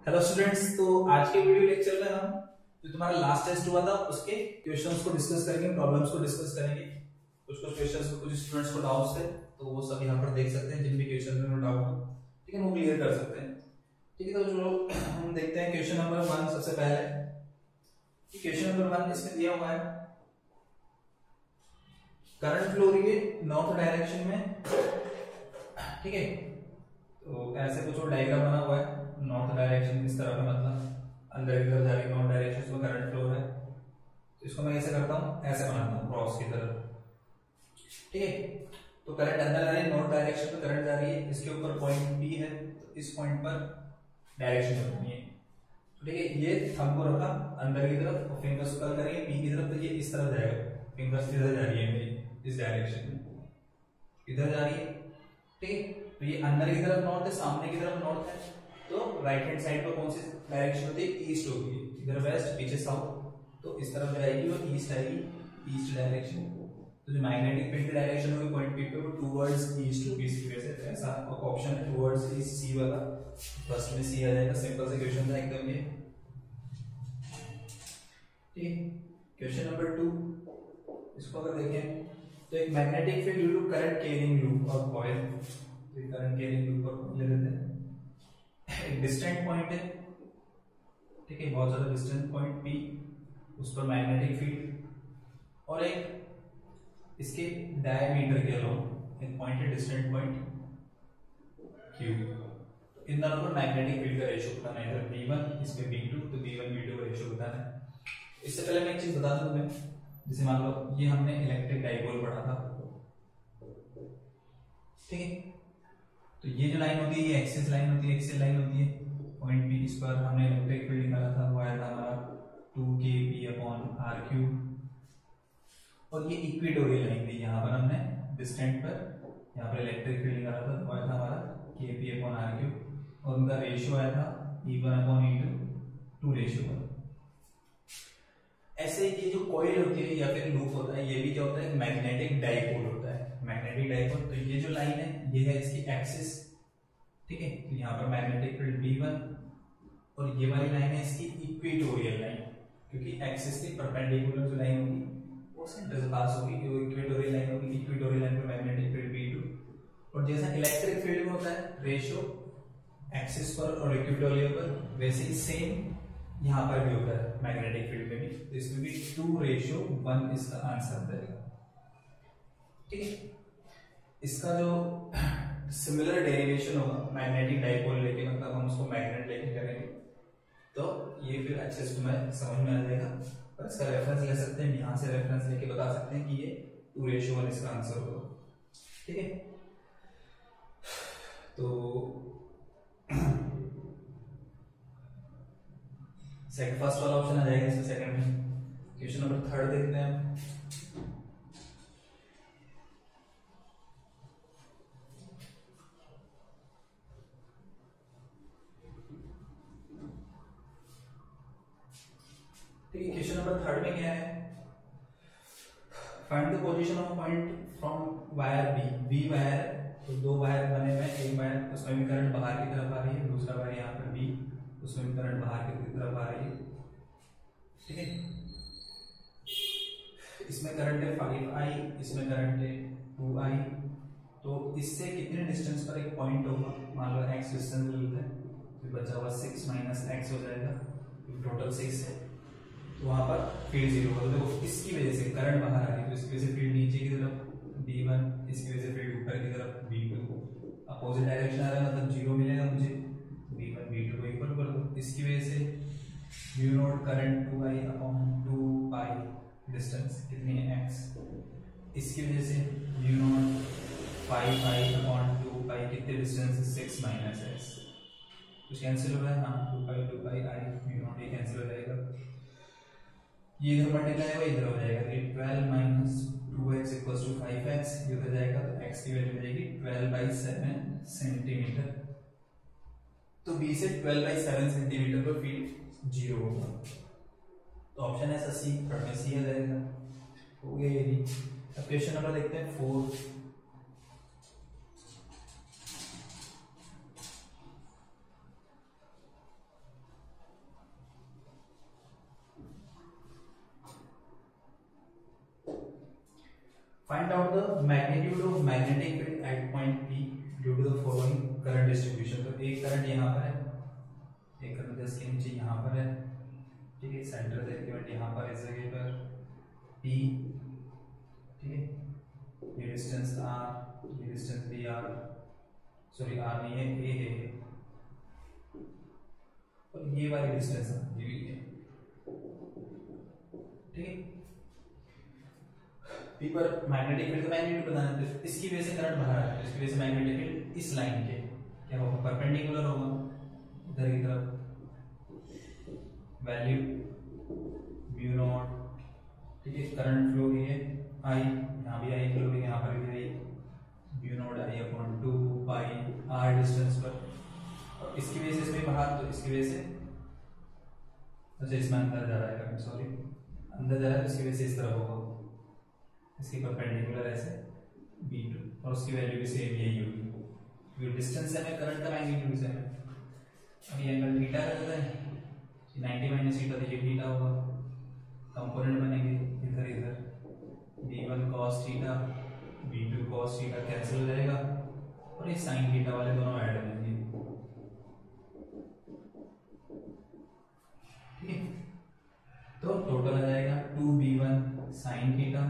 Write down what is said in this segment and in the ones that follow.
Hello students, तो आज के वीडियो लेक्चर में हम जो तुम्हारा लास्ट टेस्ट हुआ था उसके क्वेश्चंस को डिस्कस करेंगे, प्रॉब्लम्स को डिस्कस करेंगे। कुछ कुछ क्वेश्चंस को कुछ स्टूडेंट्स को डाउट्स थे तो वो सब यहाँ पर देख सकते हैं। जिन भी क्वेश्चन में डाउट हो ठीक है वो क्लियर कर सकते हैं। ठीक है, तो जो हम देखते हैं क्वेश्चन नंबर 1 सबसे पहले। क्वेश्चन नंबर 1 इसमें दिया हुआ है करंट फ्लो रही है नॉर्थ डायरेक्शन में। ठीक है, तो ऐसे कुछ और डायग्राम बना हुआ है। नॉर्थ डायरेक्शन इस तरफ है, मतलब अंदर की तरफ जा रही है नॉर्थ डायरेक्शन में करंट फ्लो है। तो इसको मैं ऐसे करता हूँ, ऐसे बनाता हूँ क्रॉस की तरफ। ठीक है, तो करंट अंदर जा रही है, नॉर्थ डायरेक्शन में करंट जा रही है। इसके ऊपर पॉइंट P है, तो इस पॉइंट पर डायरेक्शन बननी है। ठीक है, ये थंब को रखा अंदर की तरफ और फिंगर्स को करेंगे P की तरफ, तो ये इस तरफ जाएगा। फिंगर्स इधर जा रही है मेरी, इस डायरेक्शन में इधर जा रही है। ठीक है, तो ये अंदर की तरफ नॉर्थ है, सामने की तरफ नॉर्थ है, तो राइट हैंड साइड पर कौन सी डायरेक्शन होती है? ईस्ट होगी। इधर वेस्ट, पीछे साउथ, तो इस तरफ जाएगी और ईस्ट आएगी, ईस्ट डायरेक्शन। तो जो मैग्नेटिक फील्ड की डायरेक्शन होगी पॉइंट P पे वो टुवर्ड्स ईस्ट होगी। इसकी वजह से ऐसा आपका ऑप्शन है टुवर्ड्स ईस्ट, सी वाला फर्स्ट में सी आ जाएगा। सिंपल सा क्वेश्चन था एकदम ये। ठीक, क्वेश्चन नंबर 2 इसको अगर देखें तो एक magnetic field due to current carrying loop और कॉइल, तो करंट कैरिंग लूप और ले लेते हैं। एक डिस्टेंट पॉइंट है, ठीक है, बहुत ज्यादा डिस्टेंट पॉइंट P, उस पर मैग्नेटिक फील्ड और एक इसके डायमीटर के अलोंग एक पॉइंट है, डिस्टेंट पॉइंट Q। इन दोनों पर मैग्नेटिक फील्ड का रेशियो बताना है। इधर B1 इसमें B2, तो B1 B2 का रेशियो बताना है। इससे पहले मैं एक चीज बता दूं मैं, जैसे मान लो ये हमने इलेक्ट्रिक डाइपोल पढ़ा था। ठीक है, तो ये जो लाइन होती है ये एक्सिस लाइन होती है, एक्सियल लाइन होती है। पॉइंट P इस पर हमने इलेक्ट्रिक फील्ड निकाला था, वो आया था हमारा 2kP/r3। और ये इक्वेटोरियल लाइन थी, यहाँ पर हमने डिस्टेंट पर यहाँ पर इलेक्ट्रिक फील्ड निकाला था, तो आया था हमारा kP/r3। और उनका रेशियो आया था E1/E2 2:1। ऐसे ये जो कॉइल होती है या फिर लूप होता है, ये भी क्या होता है? मैग्नेटिक डाइपोल होता है, मैग्नेटिक डाइपोल। तो ये जो लाइन है ये है इसकी एक्सिस। ठीक है, तो यहाँ पर मैग्नेटिक फील्ड B1 और ये वाली लाइन है इसकी इक्वेटोरियल लाइन, क्योंकि एक्सिस के परपेंडिकुलर जो लाइन होगी वो सेंटर से पास होगी, जो इक्वेटोरियल लाइन होगी। इक्वेटोरियल लाइन पर मैग्नेटिक फील्ड B2। और जैसा इलेक्ट्रिक फील्ड में होता है रेशियो एक्सिस पर और इक्वेटोरियल पर, वैसे ही सेम यहाँ पर भी होता है मैग्नेटिक फील्ड में भी। तो इसमें भी 2:1 इसका आंसर रहेगा। ठीक है, इसका जो सिमिलर डेरिवेशन होगा मैग्नेटिक डाइपोल लेके, मतलब हम उसको मैग्नेट लेके करेंगे तो ये फिर अच्छे से तुम्हें समझ में आ जाएगा। और इसका रेफरेंस ले सकते हैं, यहाँ से रेफरेंस लेके बता सकते हैं कि ये 2:1 इसका आंसर होगा। ठीक है, तो सेकंड फर्स्ट वाला ऑप्शन आ जाएगा इसमें सेकंड में। क्वेश्चन नंबर 3 देखते हैं हम। ठीक है, क्वेश्चन नंबर 3 में क्या है? Find the position of point from wire B wire. तो दो वायर बने हुए, एक वायर उसमें भी करंट बाहर की तरफ आ रही है, दूसरा वायर यहाँ पर B, उसमें भी करंट बाहर की तरफ आ रही है। ठीक है, इसमें करंट है 5I, इसमें करंट है 2I। तो इससे कितने डिस्टेंस पर एक पॉइंट होगा? मान लो x डिस्टेंस लेते हैं, तो बचा हुआ 6 - x हो जाएगा, टोटल 6 है। तो वहां पर फील्ड 0 होगा। तो देखो इसकी वजह से करंट बाहर आ रही है, तो इसकी वजह से फील्ड नीचे की तरफ B1, इसकी वजह से फील्ड ऊपर की तरफ B2। अपोजिट डायरेक्शन आ रहा है, मतलब 0 मिलेगा मुझे। B1 B2 को इक्वल कर दो। इसकी वजह से μ0 करंट 2I/2π डिस्टेंस कितनी है x। इसकी वजह से μ0 5I/2π कितने डिस्टेंस है 6 - x। कुछ कैंसिल हो रहा है? हाँ, 2π μ0 ये कैंसिल हो जाएगा। ये इधर मल्टीप्लाई होगा, इधर हो जाएगा। तो 12 - 2x = 5x, ये हो जाएगा। तो x की वैल्यू हो जाएगी 12/7 सेंटीमीटर। तो B से 12/7 सेंटीमीटर पर फील्ड 0 होगा। तो ऑप्शन है सी, थर्ड में सी आ जाएगा। हो गया ये भी। अब क्वेश्चन नंबर देखते हैं 4। Find out the magnitude of magnetic field at point P due to the following current distribution। तो एक करंट यहाँ पर है, एक करंट इसके नीचे यहाँ पर है, ठीक है, सेंटर से एलिमेंट यहाँ पर इस जगह पर P, ठीक है, ये डिस्टेंस R, ये डिस्टेंस भी R, सॉरी R नहीं है, A है, और ये वाली डिस्टेंस ये भी है, ठीक है। पी पर मैग्नेटिक फील्ड का मैग्नीट्यूड बताना है, तो इसकी वजह से करंट बाहर आएगा, इसकी वजह से मैग्नेटिक फील्ड इस लाइन के क्या होगा, परपेंडिकुलर होगा इधर की तरफ, वैल्यू म्यू नॉट, ठीक है, करंट फ्लो है आई, यहाँ भी आई फ्लो है, यहाँ पर भी I, mu not I upon 2 pi r distance पर, और इसकी वजह से इसमें बाहर, तो इसकी वजह से, अच्छा इसमें अंदर जा रहा है करंट, सॉरी अंदर जा रहा है, तो इसकी वजह से इस तरफ होगा, इसकी परपेंडिकुलर ऐसे B2, और उसकी वैल्यू भी सेम यही होगी, क्योंकि डिस्टेंस है, करंट का मैग्नीट्यूड से है। अब ये एंगल थीटा रहता है, 90 माइनस थीटा, तो ये थीटा होगा, कंपोनेंट बनेंगे इधर इधर, B1 cos theta, B2 cos theta cancel हो जाएगा, और ये sin थीटा वाले दोनों ऐड हो जाएंगे, ठीक है। तो टोटल आ जाएगा 2B1 sin थीटा,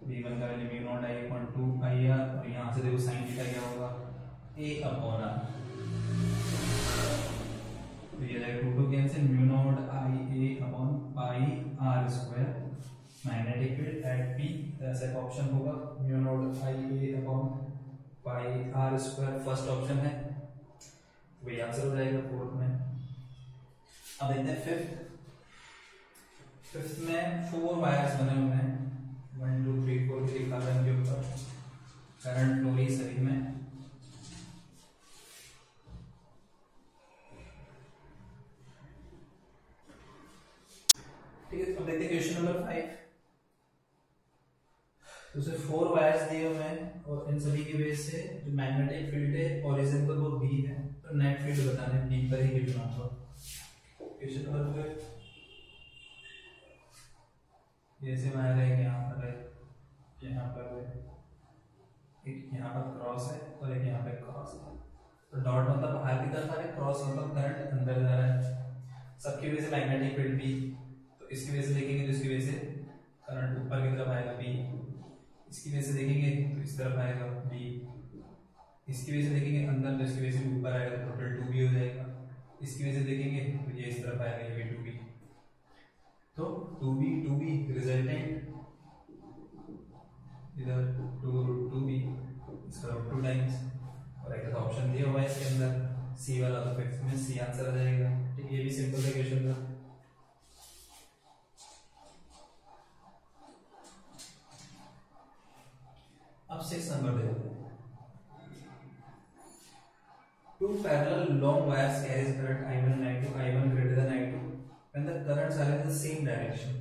B1 का value mu not I upon 2 pi r, और यहाँ से देखो sin थीटा क्या होगा, A अपॉन आर, तो ये जाएगा 2 cancel, mu not I A upon pi r square, magnetic field at P, ऐसा एक ऑप्शन होगा, mu not I A upon pi r square first option है, वही आंसर हो जाएगा फोर्थ में। अब देखते हैं फिफ्थ में 4 वायर्स बने हुए हैं, 1 2 3 4 के लिखा है इनके ऊपर, करंट फ्लो रही सभी में, ठीक है। अब देखते हैं क्वेश्चन नंबर 5। तो उसे 4 वायर्स दिए हुए हैं, और इन सभी की वजह से जो मैग्नेटिक फील्ड है ओरिजिन पर वो B है, तो नेट फील्ड बताने B पर ही लिखना होगा। क्वेश्चन नंबर 5, जैसे वायर है यहाँ पर है, यहाँ पर है, एक यहाँ पर क्रॉस है और एक यहाँ पे क्रॉस है, तो डॉट मतलब बाहर की तरफ आ रहा है, क्रॉस मतलब करंट अंदर जा रहा है, सबकी वजह से मैग्नेटिक फील्ड B, तो इसकी वजह से देखेंगे तो इसकी वजह से करंट ऊपर की तरफ आएगा B, इसकी वजह से देखेंगे तो इस तरफ आएगा B, इसकी वजह से देखेंगे अंदर तो इसकी वजह से ऊपर आएगा, तो टोटल 2B हो जाएगा, इसकी वजह से देखेंगे तो ये इस तरफ आएगा, ये भी 2B, तो 2B रिजल्टेंट इधर 2B, इसका 2 टाइम्स, और एक ऑप्शन दिया हुआ है इसके अंदर C वाला, तो फिफ्थ में C आंसर आ जाएगा, ठीक है। ये भी सिंपल है क्वेश्चन का। अब 6 नंबर देखते हैं। 2 parallel long wires carries current I1 and I2, I1 greater than I2 when the currents are in the same direction,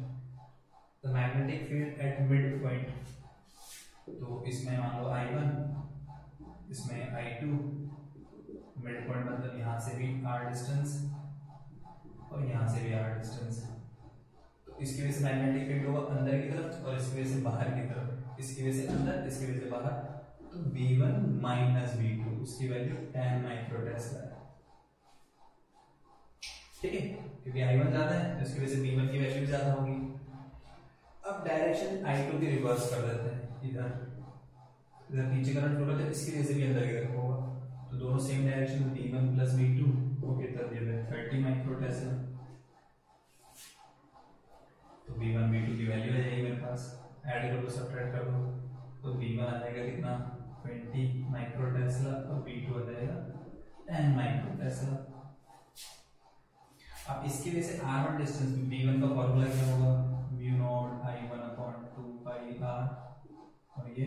the magnetic field at midpoint, तो इसमें मान लो I1, इसमें I2, मिड पॉइंट मतलब यहाँ से भी R डिस्टेंस और यहाँ से भी R डिस्टेंस, तो इसकी वजह से मैग्नेटिक फील्ड होगा अंदर की तरफ, और इसकी वजह से बाहर की तरफ, इसकी वजह से अंदर, इसकी वजह से बाहर, तो B1 माइनस B2, उसकी वैल्यू 10 माइक्रो टेस्ला है, ठीक है, क्योंकि I1 ज्यादा है तो इसकी वजह से B1 की वैल्यू ज्यादा होगी। अब डायरेक्शन I2 की रिवर्स कर देते हैं, इधर नीचे करंट फ्लो होता है, इसकी वजह से भी अंदर की तरफ होगा, तो दोनों same direction, B1 plus B2 वो कितना दिया है 30 माइक्रो टेस्ला, तो B1 B2 की वैल्यू आ जाएगी मेरे पास, ऐड कर दो सब्ट्रैक्ट कर दो, तो B1 आ जाएगा कितना 20 माइक्रो टेस्ला, और B2 आ जाएगा 10 माइक्रो टेस्ला। अब इसकी वजह से R1 डिस्टेंस में B1 का फॉर्मूला क्या होगा, mu not I1 upon 2 pi R, और ये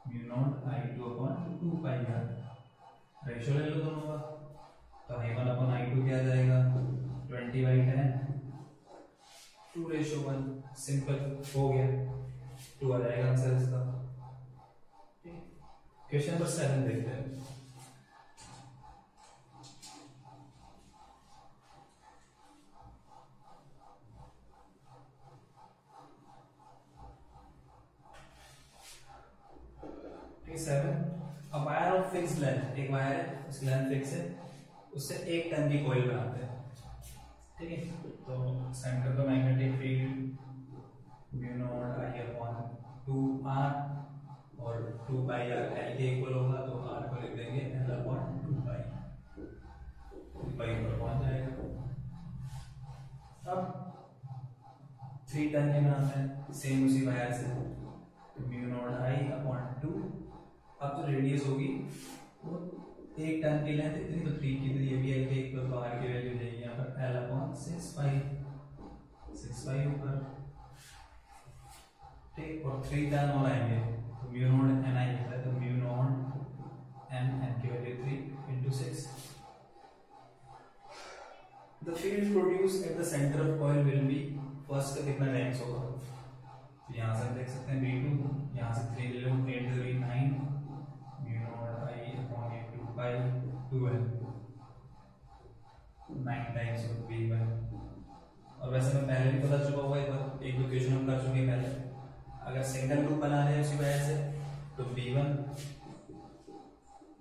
mu naught I2 upon 2 pi R, ratio ले लो दोनों का, तो I1 अपॉन I2 क्या आ जाएगा 20/10, 2:1, सिंपल हो गया, 2 आ जाएगा आंसर इसका। क्वेश्चन नंबर 7 देखते हैं। फिक्स लेंथ, एक वायर है उसकी लेंथ फिक्स है, उससे 1 टन की कॉइल बनाते हैं, ठीक है। तो सेंटर का magnetic field mu naught I upon 2r और 2 पाई आर एल के इक्वल होगा, तो r को लिख देंगे एल अपॉन 2 पाई, पर पहुंच जाएगा। अब 3 टन के बनाते हैं सेम उसी वायर से, तो म्यू नॉट आई अपॉन 2, अब जो रेडियस होगी वो 1 टन की लेंथ इतनी, तो 3 की ये भी है, एक तो r की वैल्यू जाएगी यहाँ पर l अपॉन 6 पाई ऊपर, ठीक। और 3 टन और आएंगे तो म्यू नॉट n आई होता है, तो म्यू नॉट n की value 3 into 6। The field produced at the center of coil will be, first का कितना टाइम्स होगा, तो यहाँ से देख सकते हैं B2, यहाँ से 3 ले लो, 8 3 9 mu naught I upon 2 pi 2l, 9 times of B1। और वैसे मैं पहले भी बता चुका हुआ एक बार, एक दो क्वेश्चन हम कर चुके हैं पहले। अगर सिंगल लूप बना रहे हैं उसी वायर से तो B1,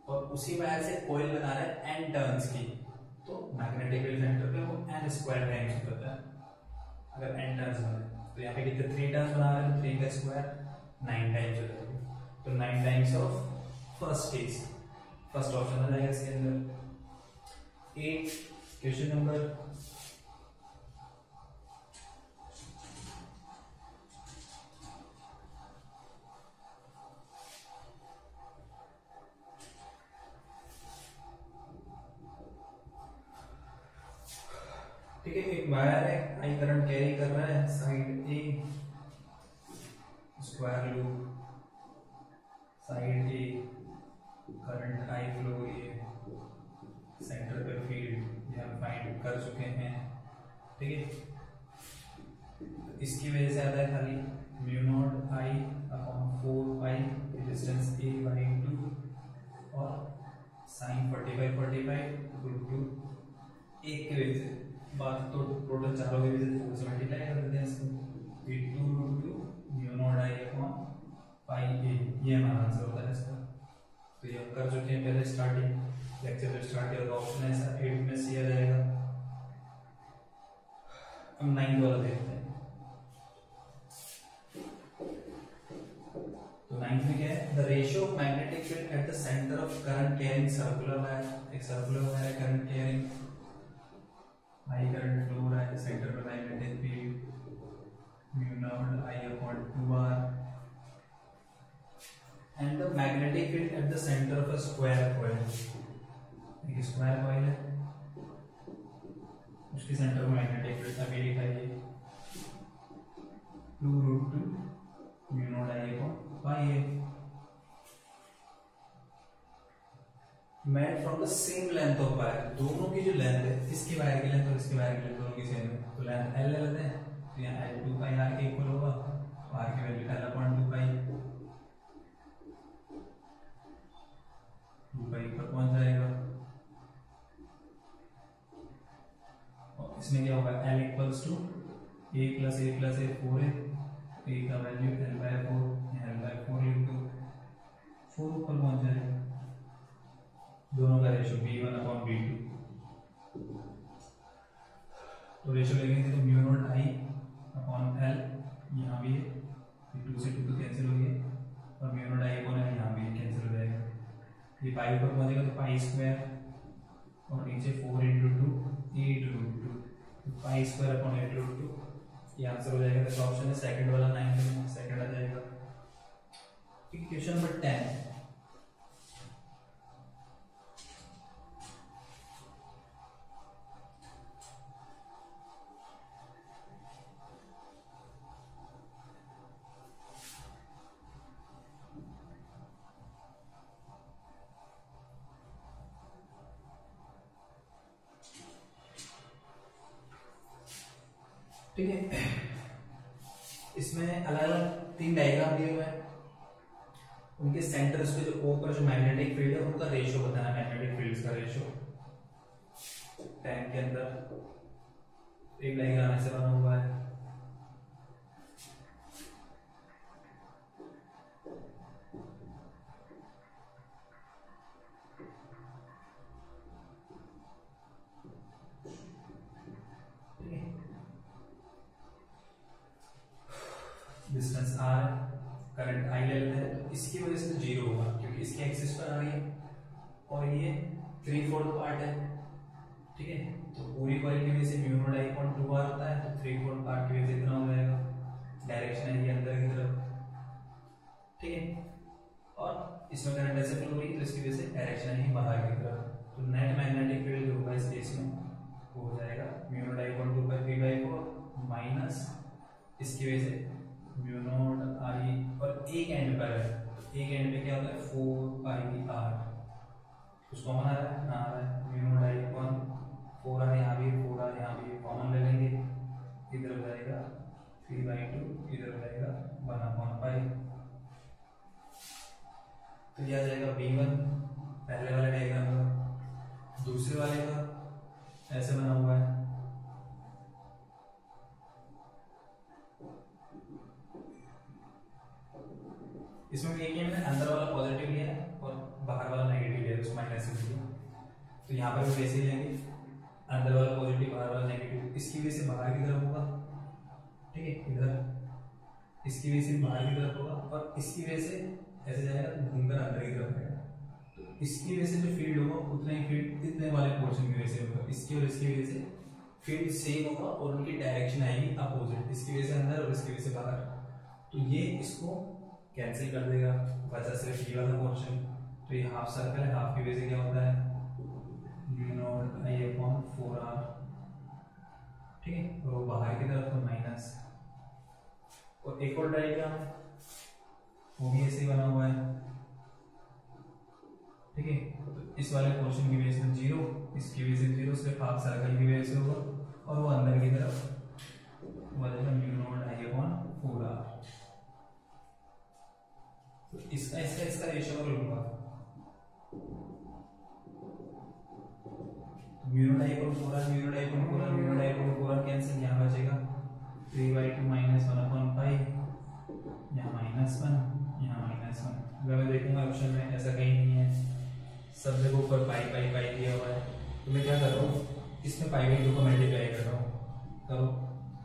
और उसी वायर से कॉइल बना रहे हैं n टर्न्स की, तो मैग्नेटिक फील्ड सेंटर पे वो n स्क्वायर टाइम्स होता है। अगर n टर्न्स बने तो यहाँ पे कितने 3 टर्न्स बना रहे हैं, तो 3 का स्क्वायर 9 टाइम्स हो जाएगा, तो 9 times of first case, first option आ जाएगा इसके अंदर। 8 क्वेश्चन नंबर ठीक है। एक वायर है, आई करंट कैरी कर रहा है, side A square loop, side A current I flow हो रही है, सेंटर पे फील्ड ये हम फाइंड कर चुके हैं, ठीक है। तो इसकी वजह से आता है खाली mu naught I upon 4 pi distance A by 2 और साइन 45 रूट 2, एक की वजह से, बात तो टोटल चारों के वजह से 4 से मल्टीप्लाई कर देते हैं इसको, b2 root 2 mu not I upon pi ए, ये हमारा आंसर होता है इसका। तो ये हम कर चुके हैं पहले स्टार्टिंग लेक्चर में, स्टार्ट किया तो ऑप्शन है ऐसा 8 में सी आ जाएगा। हम 9 वाला देखते हैं, तो 9 में क्या है, the ratio of magnetic field at the centre of current carrying circular wire, एक सर्कुलर वायर है current carrying, I current flow हो रहा है, सेंटर पर magnetic field mu naught I upon 2r, and the magnetic field at the centre of a square coil, एक square coil है उसके centre में मैग्नेटिक फील्ड अभी लिखा है 2 root 2 mu not I upon pi a, made from the same length of wire, दोनों की जो लेंथ है, इसकी वायर की लेंथ और इसकी वायर की लेंथ दोनों की सेम है, तो लेंथ l ले लेते हैं, तो यहाँ l 2 पाई r के इक्वल होगा, r की वैल्यू l अपॉन 2 पाई पर पहुंच जाएगा। और इसमें क्या होगा, l equals to a plus a 4 है, a का वैल्यू l बाय 4, यहाँ l बाय 4 लिख दो, 4 ऊपर पहुंच जाएगा, दोनों का रेशियो b1 अपॉन b2, तो रेशियो लेंगे तो mu naught I upon l, यहाँ भी 2 से 2 तो कैंसिल हो गया, और mu naught I upon l यहाँ भी कैंसिल हो जाएगा, ये पाई ऊपर पहुंचेगा तो पाई स्क्वायर, और नीचे 4 इंटू 2 8 रूट 2, तो पाई स्क्वायर अपॉन 8 रूट 2, ये आंसर हो जाएगा। तो ऑप्शन है सेकंड वाला, 9 में सेकंड आ जाएगा। क्वेश्चन नंबर 10, ठीक है। इसमें अलग अलग 3 डायग्राम दिए हुए हैं, उनके सेंटर्स पे जो O पर जो मैग्नेटिक फील्ड है उनका रेशियो बताना, मैग्नेटिक फील्ड्स का रेशियो। टैंक के अंदर एक डायग्राम ऐसे बना हुआ है, करंट आई ले लेते हैं, तो इसकी वजह से जीरो होगा क्योंकि इसके एक्सिस पर आ रही है और ये 3/4 पार्ट है, ठीक है। तो पूरी कॉइल की वजह से mu naught I upon 2r होता है, तो 3/4 पार्ट की वजह से इतना हो जाएगा, डायरेक्शन है ये अंदर की तरफ, ठीक है। और इसमें करंट ऐसे फ्लो हो रही है तो इसकी वजह से डायरेक्शन है बाहर की तरफ, तो नेट मैग्नेटिक फील्ड जो होगा इस केस में वो हो जाएगा mu naught I upon 2π/3/4 minus इसकी वजह से म्यू नॉट आई, और एक एंड पर है, एक एंड पे क्या होता है 4πr, कुछ कॉमन आ रहा है mu naught I upon 4r, यहाँ भी 4r, यहाँ भी कॉमन ले लेंगे, इधर हो जाएगा 3/2, इधर हो जाएगा 1/π, तो यह आ जाएगा V1 पहले वाले डायग्राम का। दूसरे वाले का ऐसे बना हुआ है, इसमें भी ये मैंने अंदर वाला पॉजिटिव लिया है और बाहर वाला नेगेटिव लिया है, उसको माइनस से लिया, तो यहाँ पर भी वैसे ही लेंगे, अंदर वाला पॉजिटिव बाहर वाला नेगेटिव, इसकी वजह से बाहर की तरफ होगा, ठीक है, इधर इसकी वजह से बाहर की तरफ होगा और इसकी वजह से ऐसे जाएगा तो घूमकर अंदर की तरफ आएगा, तो इसकी वजह से जो फील्ड होगा उतना ही फील्ड इतने वाले पोर्शन की वजह से होगा, इसकी और इसकी वजह से फील्ड सेम होगा और उनकी डायरेक्शन आएगी अपोजिट, इसकी वजह से अंदर और इसकी वजह से बाहर, तो ये इसको कैंसिल कर देगा, बचा सिर्फ ये वाला पोर्शन, तो ये हाफ सर्कल है, हाफ की वजह से क्या होता है mu naught I upon 4r, ठीक है, और वो बाहर की तरफ तो माइनस, और एक और डायग्राम है वो भी ऐसे ही बना हुआ है, ठीक है, तो इस वाले पोर्शन की वजह से जीरो, इसकी वजह से जीरो, सिर्फ हाफ सर्कल की वजह से होगा और वो अंदर की तरफ हो जाएगा mu naught I upon 4r, तो इसका इसका इसका रेशियो लूंगा, mu naught I upon 4r, mu naught I upon 4r, mu naught I upon 4r cancel, यहाँ बचेगा 3/2 माइनस 1/π, यहाँ -1, यहाँ -1। अगर मैं देखूंगा ऑप्शन में ऐसा कहीं नहीं है, सब जगह ऊपर पाई दिया हुआ है, तो मैं क्या कर रहा हूँ इसमें π/2 को मल्टीप्लाई कर रहा हूँ, करो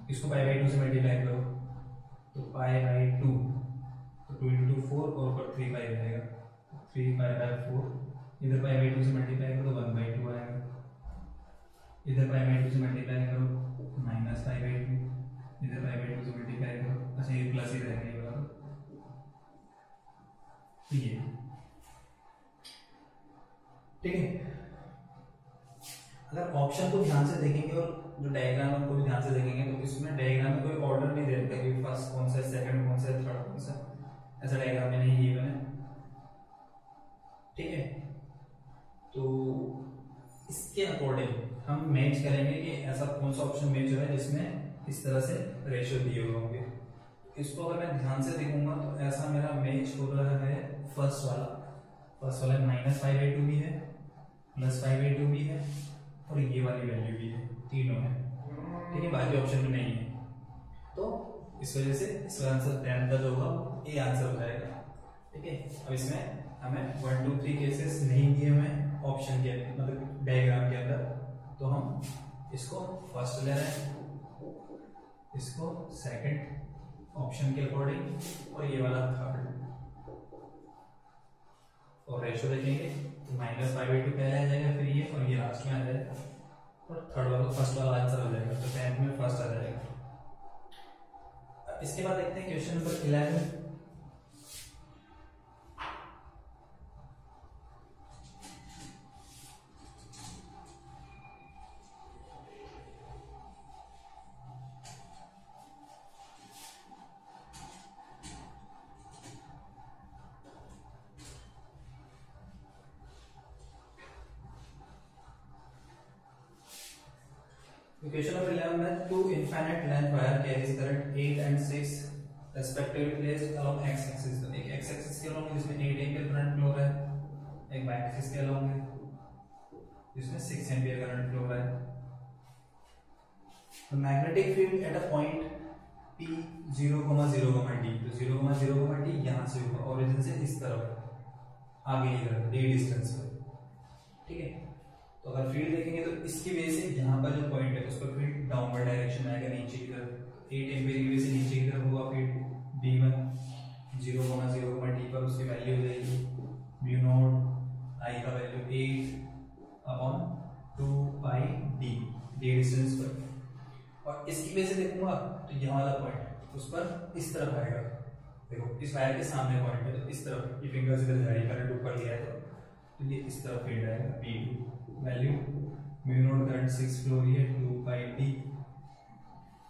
इसको π/2 से मल्टीप्लाई करो तो π/2, तो 2 × 4 और ऊपर 3π हो जाएगा, 3π/4, इधर π/2 से मल्टीप्लाई करो तो 1/2 आएगा, इधर π/2 से मल्टीप्लाई करो -π/2, इधर π/2 से मल्टीप्लाई करो, अच्छा ये प्लस ही रहेगा ये वाला, ये ठीक है। अगर ऑप्शन को ध्यान से देखेंगे और जो डायग्राम को भी ध्यान से देखेंगे तो इसमें डायग्राम में कोई ऑर्डर नहीं दे रखा कि फर्स्ट कौन सा है, सेकंड कौन सा है, थर्ड कौन सा, ऐसा डायग्राम में नहीं गिवन है, ठीक है। तो इसके अकॉर्डिंग हम मैच करेंगे कि ऐसा कौन सा ऑप्शन मैच हो रहा है जिसमें इस तरह से रेशियो दिए हुए होंगे, इसको अगर मैं ध्यान से देखूंगा तो ऐसा मेरा मैच हो रहा है फर्स्ट वाला -π/2 भी है, +π/2 भी है और ये वाली वैल्यू भी है, तीनों है, ठीक है, बाकी ऑप्शन में नहीं है, तो इस वजह से इसका आंसर 10 का जो होगा ये आंसर हो जाएगा, ठीक है। अब इसमें हमें 1 2 3 केसेस नहीं दिए हुए ऑप्शन के मतलब डायग्राम के अंदर, तो हम इसको फर्स्ट ले रहे हैं, इसको सेकंड ऑप्शन के अकॉर्डिंग और ये वाला थर्ड, और रेशियो देखेंगे तो -π/2 पहले आ जाएगा, फिर ये और ये लास्ट में आ जाएगा और थर्ड वाला फर्स्ट वाला आंसर हो जाएगा, तो 10th में फर्स्ट आ जाएगा। इसके बाद देखते हैं क्वेश्चन नंबर 11। Equation of 11 में two infinite length wire carries current 8 and 6 respectively placed along x axis, तो एक x axis के along जिसमें 8 एम्पीयर करंट फ्लो रहा है, एक y axis के along है जिसमें 6 एम्पीयर करंट फ्लो रहा है। तो magnetic field at a point P 0,0,d, तो 0,0,d यहाँ से होगा, ओरिजिन से इस तरफ आगे की तरफ d डिस्टेंस पे, ठीक है। तो अगर फील्ड देखेंगे तो इसकी वजह से यहाँ पर जो पॉइंट है उस पर फील्ड डाउनवर्ड डायरेक्शन में आएगा, नीचे की तरफ 8 एम्पीयर की वजह से नीचे की तरफ होगा फील्ड B1 0,0, पर उसकी वैल्यू हो जाएगी म्यू नॉट आई का वैल्यू 8/2πd, डी डिस्टेंस पर। और इसकी वजह से देखूंगा तो यहाँ वाला पॉइंट उस पर इस तरफ आएगा, देखो इस वायर के सामने पॉइंट है तो इस तरफ ये फिंगर से इधर जाएगी, करंट ऊपर लिया है तो ये इस तरफ फील्ड आएगा P2। Value mu not current 6 flow रही है 2πd,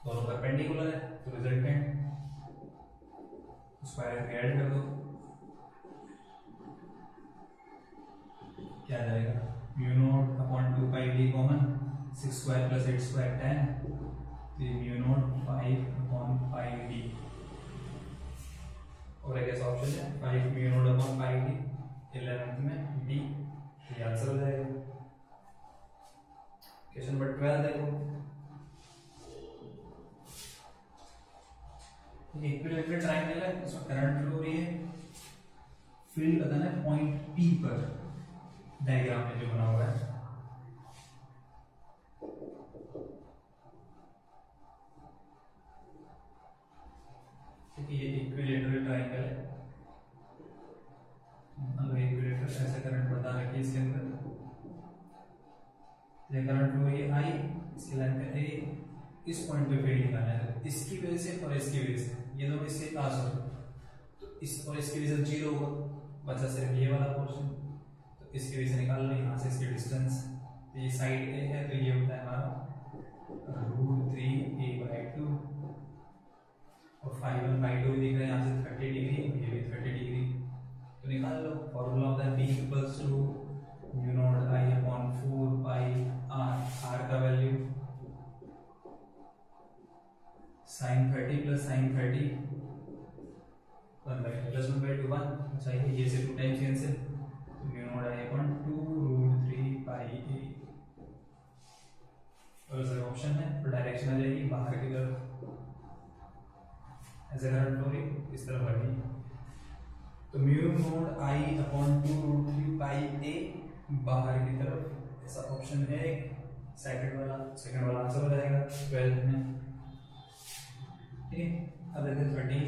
दोनों परपेंडिकुलर है तो रिजल्टेंट उस वायर को ऐड कर दो, क्या आ जाएगा mu naught upon 2πd common, 6 square plus 8 square 10, तो म्यू नॉट 5/5d। और एक ऐसा ऑप्शन है 5 mu naught upon 5d 11th में d, ये आंसर हो जाएगा। क्वेश्चन नंबर 12 देखो, इक्विलैटरल ट्रायंगल है, इसमें करंट फ्लो हो रही है, फील्ड बताना है पॉइंट P पर, डायग्राम में जो बना हुआ है। ये इक्विलैटरल ट्रायंगल है, इक्विलैटरल ऐसा करंट बता रखी है इसके अंदर, ये करंट फ्लो है I, इसकी लेंथ है A, इस पॉइंट पे फील्ड निकालना है, इसकी वजह से और इसकी वजह से ये दोनों इससे पास हो तो इस और इसकी वजह से 0 होगा, बचा सिर्फ ये वाला पोर्शन, तो इसकी वजह से निकाल लो यहाँ से इसकी डिस्टेंस, ये साइड A है तो ये होता है हमारा √3a/2 और 5 और 5 दिख रहा है यहाँ से 30 डिग्री और ये भी 30 डिग्री, तो निकाल लो। फॉर्मूला होता है P = mu naught I upon 4πr, r का value sin 30 plus sin 30 1/2 plus 1/2 1 चाहिए, ये से 2 times cancel, mu not I upon 2√3πa। और सर ऑप्शन है तो डायरेक्शन आ जाएगी बाहर की तरफ, ऐसे करंट फ्लो रही इस तरफ आ गई, तो mu naught I upon 2√3πa बाहर की तरफ, ऐसा ऑप्शन है सेकंड वाला आंसर हो जाएगा 12th में। ठीक है, अब देखते हैं 13।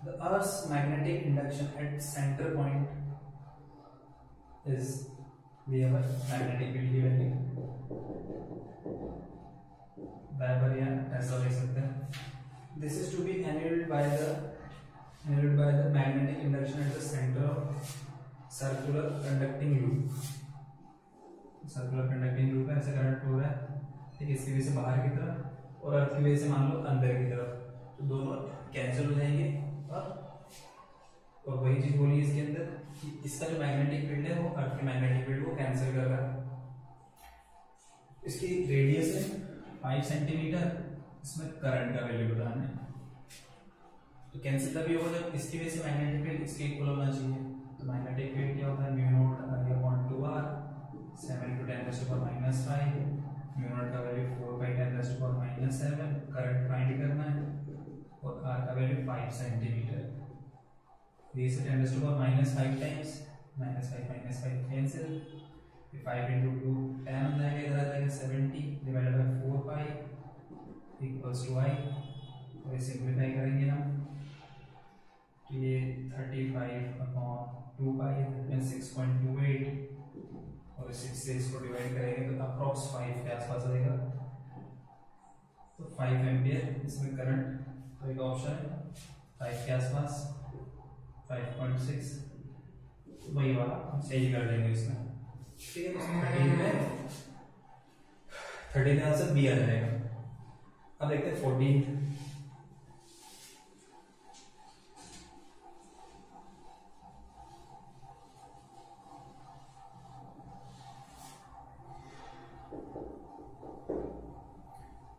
The Earth's magnetic induction at center point is, we have a magnetic field given here, बराबर या ऐसा लिख सकते हैं, this is to be annulled by the magnetic induction at the center of circular conducting loop, circular conducting loop है, ऐसे current flow रहा है, ठीक है, इसकी वजह से बाहर की तरफ और अर्थ की वजह से मान लो अंदर की तरफ, तो दोनों कैंसिल हो जाएंगे और वही चीज बोली इसके अंदर कि इसका जो मैग्नेटिक फील्ड है वो अर्थ के मैग्नेटिक फील्ड को कैंसिल कर रहा है। इसकी रेडियस है 5 सेंटीमीटर, इसमें करंट का वैल्यू बताना है, तो कैंसिल तभी होगा जब इसकी वजह से मैग्नेटिक फील्ड इसके इक्वल होना चाहिए, तो मैग्नेटिक फील्ड क्या होता है mu naught I upon 2r 7 × 10⁻⁵, mu naught का वैल्यू 4/10⁻⁷, करंट फाइंड करना है और r का वैल्यू 5 सेंटीमीटर, ये से 10⁻⁵ टाइम्स -5 कैंसिल, 5 × 2 10 हो जाएगा, इधर आ जाएगा 70 divided by 4π equals to I, और इसे सिंपलीफाई करेंगे हम तो ये 35/2π है 6.28 और 6 से इसको डिवाइड करेंगे तो अप्रॉक्स 5 के आसपास आएगा, तो 5 एम्पियर इसमें करंट, तो एक ऑप्शन है 5 के आसपास 5.6, वही वाला हम सही कर देंगे इसमें। ठीक है, तो 13 का आंसर बी आ जाएगा। अब देखते हैं 14।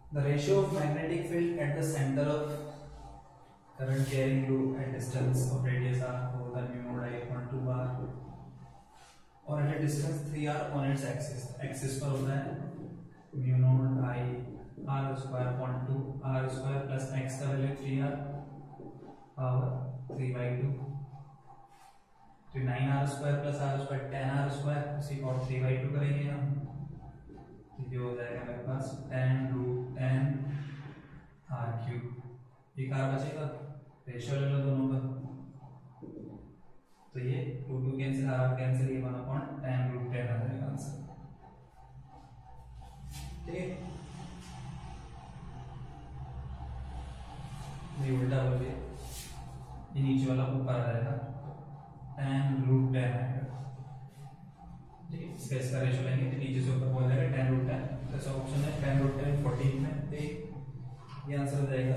The ratio of magnetic field at the center of current carrying loop at distance of radius r more than mu node I upon 2r और at a distance 3r on its axis, axis पर होता है mu node I r square upon 2 r square plus x का value 3r power 3/2, तो 9r² plus r² 10r², उसी को 3/2 करेंगे हम, तो ये हो जाएगा मेरे पास 10√10r³। एक r बचेगा, रेशियो ले लो दोनों का, तो ये 2 कैंसिल, r कैंसिल, ये 1/10√10 आ जाएगा आंसर। ठीक है, ये उल्टा हो गया, ये नीचे वाला ऊपर आ जाएगा, 10√10 आएगा। ठीक है, इसका रेशियो लेंगे तो नीचे से ऊपर हो जाएगा 10√10। तो ऑप्शन है 10√10 14 में, तो ये आंसर हो जाएगा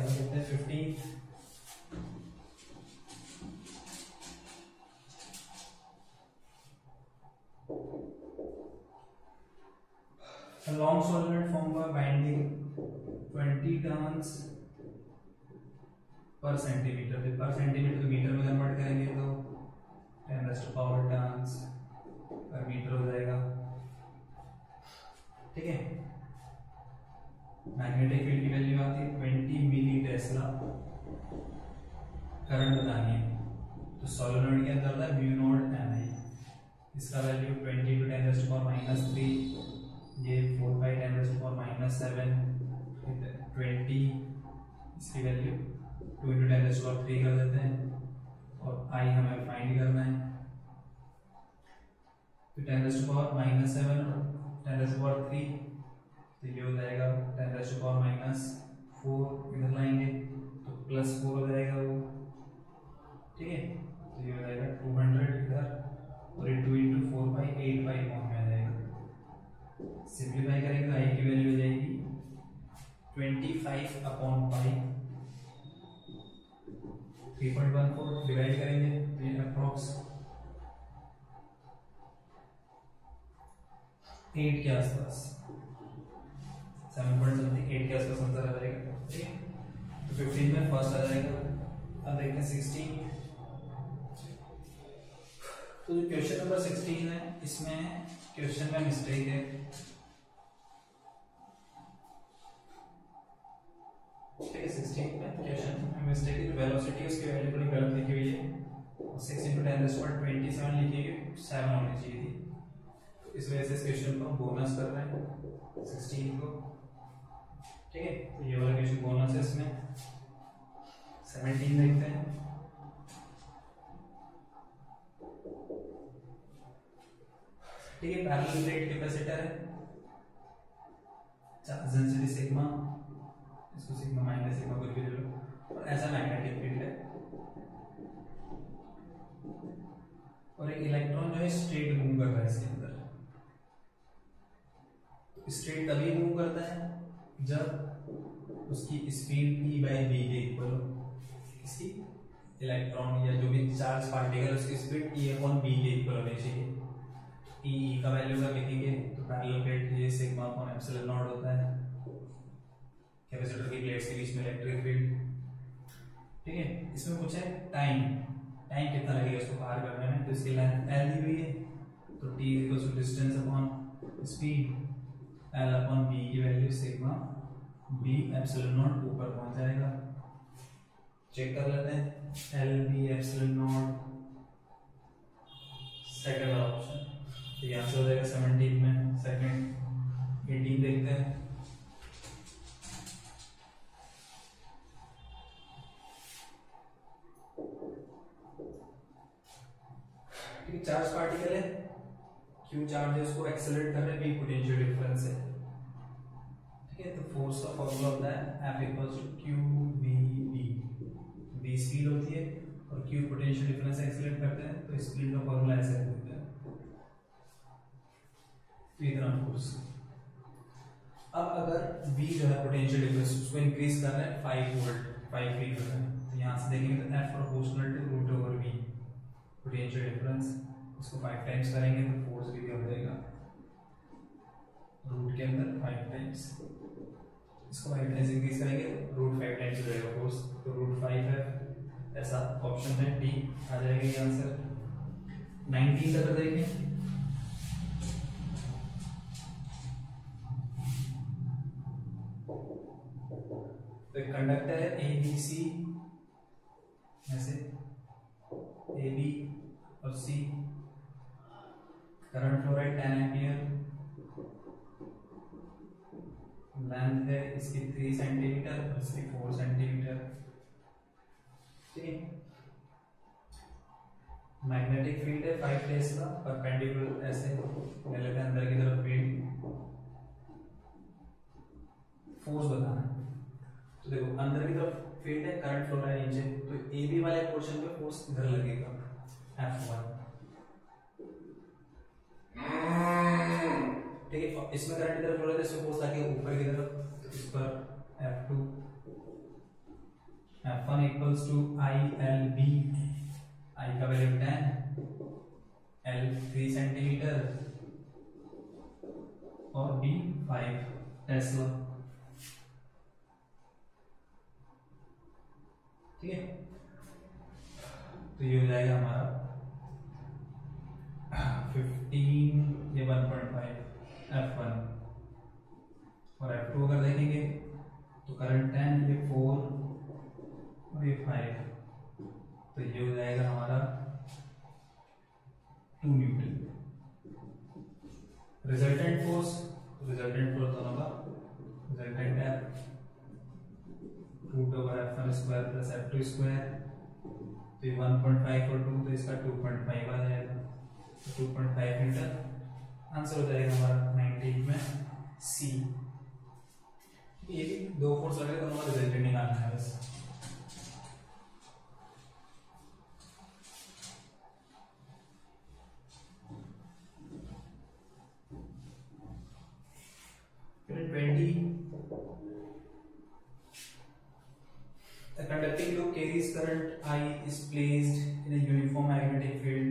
15। A long solenoid formed by binding 20 turns per centimeter, पर सेंटीमीटर को मीटर में कन्वर्ट करेंगे तो 10 टर्न्स पर मीटर हो जाएगा। ठीक है, मैग्नेटिक फील्ड की वैल्यू आती है 20 मिली टेस्ला, करंट बतानी है, तो सोलेनोइड के अंदर था म्यू नॉट Ni, इसका वैल्यू 20 × 10⁻³ ये 4/10⁻⁷ 20, इसकी वैल्यू 2 × 10⁻³ कर देते हैं, और I हमें फाइंड करना है, तो 10⁻⁷ और 10⁻³ तो ये हो जाएगा 10⁻⁴, इधर लाएंगे तो +4 हो जाएगा वो। ठीक है, तो ये हो जाएगा 200 इधर, और ये 2 × 4/8 में आ जाएगा। सिंप्लीफाई करेंगे तो I की वैल्यू हो जाएगी 25/π, 3.14 डिवाइड करेंगे तो ये अप्रॉक्स 8 के आसपास, 7.8 के आसपास आंसर आ जाएगा। ठीक है, तो 15 में फर्स्ट आ जाएगा। अब देखते हैं 16। तो जो क्वेश्चन नंबर 16 है, इसमें क्वेश्चन में मिस्टेक है। ठीक है, 16 में क्वेश्चन में मिस्टेक है, वेलोसिटी उसकी वैल्यू थोड़ी गलत लिखी हुई है, 6 × 10⁻27 लिखी हुई, 7 होनी चाहिए थी, तो इस वजह से इस क्वेश्चन को हम बोनस कर रहे हैं 16 को। ठीक है, तो ये वाला क्वेश्चन बोनस है, इसमें 17 देखते हैं। ठीक है, पैरेलल प्लेट कैपेसिटर है, चार्ज डेंसिटी सिग्मा, इसको सिग्मा माइनस सिग्मा कुछ भी ले लो, और ऐसा मैग्नेटिक फील्ड है, और एक इलेक्ट्रॉन जो है स्ट्रेट मूव कर रहा है इसके अंदर। स्ट्रेट तभी मूव करता है जब उसकी स्पीड E/v के इक्वल हो, इसकी इलेक्ट्रॉन या जो भी चार्ज पार्टिकल उसकी स्पीड E/v के इक्वल होनी चाहिए। E का वैल्यू का लिखेंगे तो पैरेलल प्लेट ये σ/ε0 होता है, कैपेसिटर की प्लेट्स के बीच में इलेक्ट्रिक फील्ड। ठीक है, इसमें पूछा है टाइम कितना लगेगा इसको पार करने में, तो इसकी लेंथ L दी हुई है, तो T = distance upon speed, L/v की वैल्यू σ/b/ε0 ऊपर पहुंच जाएगा। चेक कर लेते हैं, L/b/ε0 सेकंड ऑप्शन, तो ये आंसर हो जाएगा 17 में। सेकंड 18 देखते हैं। चार्ज पार्टिकल है, Q चार्ज है, उसको एक्सेलरेट कर रहे हैं, V पोटेंशियल डिफरेंस है। ठीक है, तो फोर्स का फॉर्मूला होता है F = qvb, V स्पीड होती है और Q पोटेंशियल डिफरेंस एक्सेलरेट करते हैं, तो स्पीड का फॉर्मूला ऐसे होता है, तो इतना फोर्स। अब अगर V जो है पोटेंशियल डिफरेंस उसको इंक्रीज कर रहे हैं 5 वोल्ट, 5 फील कर रहे हैं, तो यहाँ से देखेंगे तो F proportional to √/v potential difference, इसको 5 टाइम्स करेंगे तो फोर्स भी हो जाएगा रूट के अंदर 5 टाइम्स, इसको 5 टाइम्स इंक्रीज करेंगे √5 टाइम्स हो जाएगा फोर्स, तो √5 है, ऐसा ऑप्शन है डी आ जाएगा ये आंसर। 19 तक देखें, तो एक कंडक्टर है ABC, ऐसे AB और सी करंट फ्लो है 10 एम्पियर, लेंथ है इसकी 3 सेंटीमीटर और इसकी 4 सेंटीमीटर। ठीक है, मैग्नेटिक फील्ड है 5 टेस्ला, परपेंडिकुलर ऐसे ले लेते हैं अंदर की तरफ फील्ड, फोर्स बताना है। तो देखो अंदर की तरफ फील्ड है, करंट फ्लो है नीचे, तो ए बी वाले पोर्शन पे फोर्स इधर लगेगा F1। ठीक है, इसमें करंट इधर फ्लो है तो इसमें फोर्स लगेगा ऊपर की तरफ, तो इस पर F2 F1 equals to ILB, I का वैल्यू 10, L 3 सेंटीमीटर और B 5 टेस्ला। ठीक है, तो ये हो जाएगा हमारा 15, ये 1.5 F1 और F2 अगर देखेंगे तो करंट 10, ये 4 और ये 5, तो ये हो जाएगा हमारा 2 न्यूटन। रिजल्टेंट फोर्स दोनों का रिजल्टेंट है √F1 square plus F2 square, तो ये 1.5 और 2, तो इसका 2.5 आ जाएगा, 2.5 मीटर। आंसर हो जाएगा हमारा 19 में सी। ये भी दो फोर्स लगे, दोनों का रिजल्टेंट निकालना है बस। A conducting loop carries current I is placed in a uniform magnetic field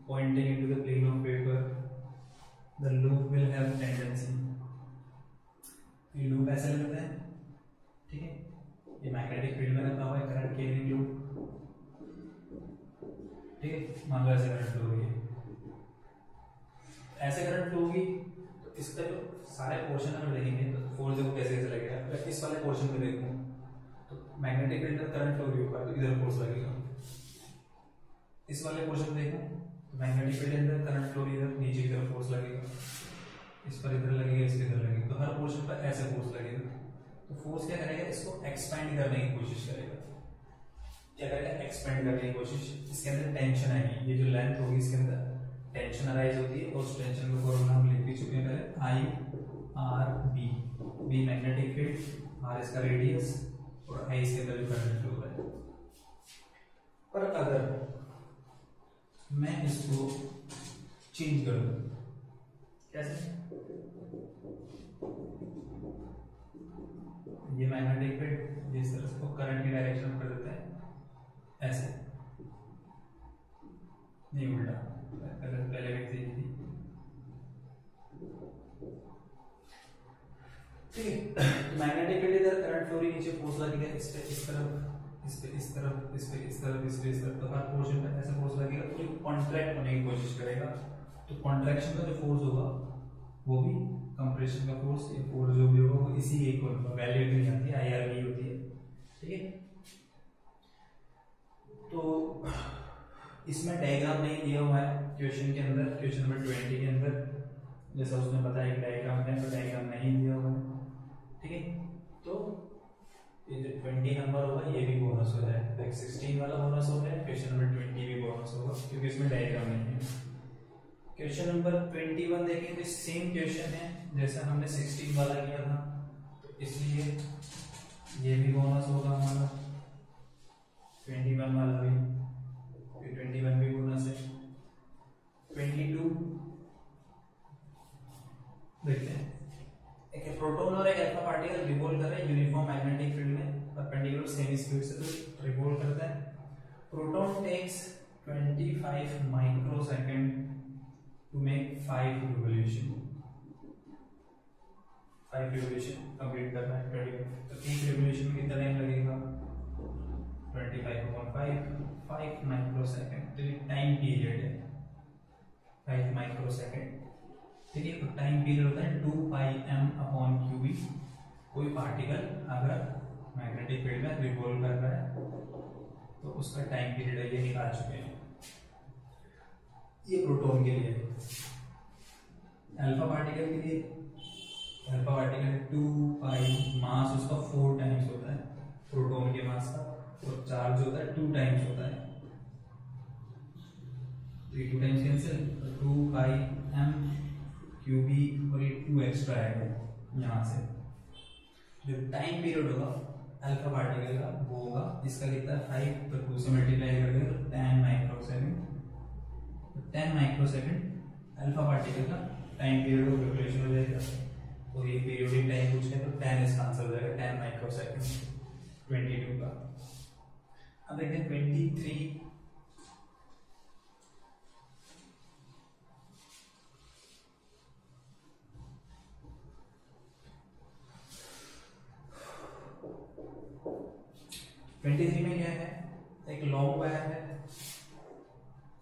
pointing into the plane of paper. The loop will have tendency. ये लूप ऐसे लगता है, ठीक है, ये मैग्नेटिक फील्ड में रखा हुआ है करंट कैरिंग लूप। ठीक है, मान लो ऐसे करंट फ्लो होगी, ऐसे करंट फ्लो होगी तो इसका जो सारे पोर्शन अगर देखेंगे तो फोर्स देखो कैसे कैसे लगेगा। अगर इस वाले पोर्शन में देखूं तो मैग्नेटिक फील्ड में करंट फ्लो होगा तो इधर फोर्स लगेगा, इस वाले पोर्शन में देखूं तो मैग्नेटिक फील्ड अंदर करंट फ्लो इधर नीचे की तरफ फोर्स लगेगा, इस पर इधर लगेगा, इस पर इधर लगेगा, तो हर पोर्शन पर ऐसे फोर्स लगेगा। तो फोर्स क्या करेगा, इसको एक्सपेंड करने की कोशिश करेगा। क्या करेगा, एक्सपेंड करने की कोशिश। इसके अंदर टेंशन आएगी, ये जो लेंथ होगी इसके अंदर टेंशन अराइज होती है, और उस टेंशन को फॉर्मूला हम लिख भी चुके हैं पहले, I/R/B। B magnetic field, R इसका रेडियस और I इसके अंदर जो करंट फ्लो है। पर अगर मैं इसको चेंज कर दूं, कैसे, ये मैग्नेटिक फील्ड जिस तरह से करंट की डायरेक्शन में कर देते हैं ऐसे, नहीं उल्टा, पहले भी थी। ठीक है, मैग्नेटिक फील्ड इधर करंट फ्लो नीचे फोर्स लगेगा, इस पे इस तरफ, इस पे इस तरफ, इस पे इस तरफ, इस पे इस तरफ, तो हर पोर्शन पे ऐसे फोर्स लगेगा, तो ये कॉन्ट्रैक्ट होने की कोशिश करेगा। तो कॉन्ट्रैक्शन का जो फोर्स होगा वो भी कंप्रेशन का फोर्स, ये फोर्स जो भी होगा वो इसी एक वैल्यू की नहीं आती है, IRB होती है। ठीक है, तो इसमें डायग्राम नहीं दिया हुआ है क्वेश्चन के अंदर, क्वेश्चन नंबर 20 के अंदर जैसा उसने बताया कि डायग्राम है, तो डायग्राम नहीं दिया हुआ है। ठीक है, तो ये जो 20 नंबर होगा ये भी बोनस हो जाएगा, 16 वाला बोनस हो गया, क्वेश्चन नंबर 20 भी बोनस होगा क्योंकि इसमें डायग्राम नहीं है। क्वेश्चन नंबर 21 देखें तो सेम क्वेश्चन है जैसा हमने 16 वाला किया था, तो इसलिए ये भी बोनस होगा हमारा, 21 वाला भी, 21 भी बोनस है। 22 देखते हैं, एक प्रोटॉन और एक अल्फा पार्टिकल रिवॉल्व कर रहे हैं यूनिफॉर्म मैग्नेटिक फील्ड में परपेंडिकुलर सेमी स्पीड से, तो रिवॉल्व करता है। Proton takes 25 microsecond to make 5 revolution complete करना है 25, तो एक रिवोल्यूशन में कितना टाइम लगेगा, 25/5 माइक्रोसेकंड, तो ये टाइम पीरियड है 5 माइक्रोसेकंड। ठीक है, तो टाइम पीरियड होता है 2πm/क्यूबी। कोई पार्टिकल अगर मैग्नेटिक फील्ड में रिवॉल्व कर रहा है तो उसका टाइम पीरियड ये निकाल चुके हैं। ये प्रोटॉन के लिए, अल्फा पार्टिकल के लिए अल्फा पार्टिकल 2 पाई, मास उसका 4 टाइम्स होता है प्रोटॉन के मास का, और चार्ज होता है 2 टाइम्स होता है, तो ये 2 टाइम्स कैंसिल, 2 पाई m क्यूबी और ये 2 एक्स्ट्रा आएगा यहाँ से। जो टाइम पीरियड होगा अल्फा पार्टिकल का वो होगा, इसका कितना है 5, तो 2 से मल्टीप्लाई कर देंगे तो 10 माइक्रोसेकंड, 10 माइक्रोसेकंड अल्फा पार्टिकल का टाइम पीरियड का कैलकुलेशन हो जाएगा, और ये पीरियोडिक टाइम पूछे तो 10 इसका आंसर हो जाएगा, 10 माइक्रोसेकंड 22 का। अब देखते हैं 23, में क्या है, एक लॉन्ग वायर है,